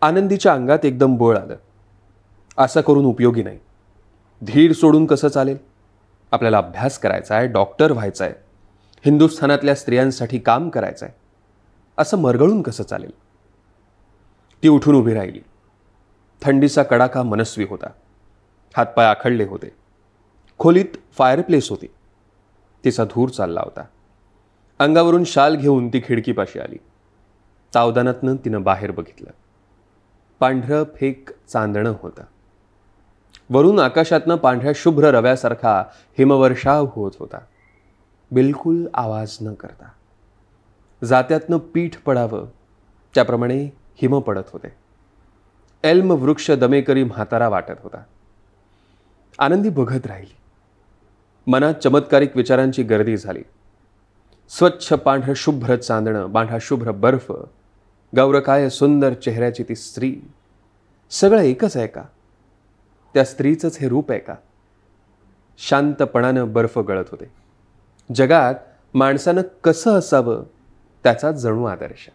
आनंदीच्या अंगात एकदम बळ आलं. असं करून उपयोगी नाही. धीर सोडून कसं चालेल? आपल्याला अभ्यास करायचा आहे, डॉक्टर व्हायचं आहे, हिंदुस्थानातल्या स्त्रियांसाठी काम करायचं आहे. असं मरगळून कसं चालेल? ती उठून उभी राहिली. थंडीचा कडाका मनस्वी होता. हातपाय आखडले होते. खोलीत फायरप्लेस होती. तिचा धूर चालला होता. अंगावरून शाल घेऊन ती खिडकीपाशी आली. तावदानातनं तिनं बाहेर बघितलं. पांढरं फेक चांदणं होतं. वरून आकाशातनं पांढऱ्या शुभ्र रव्यासारखा हिमवर्षाव होत होता, बिलकुल आवाज न करता. जात्यातनं पीठ पडावं त्याप्रमाणे हिम पडत होते. एल्म वृक्ष दमेकरी म्हातारा वाटत होता. आनंदी बघत राहिली. मनात चमत्कारिक विचारांची गर्दी झाली. स्वच्छ पांढरं शुभ्र चांदणं, पांढरा शुभ्र बर्फ, गौरकाय सुंदर चेहऱ्याची ती स्त्री, सगळं एकच आहे का? त्या स्त्रीचंच हे रूप आहे का? शांतपणानं बर्फ गळत होते. जगात माणसानं कसं असावं त्याचा जणू आदर्श.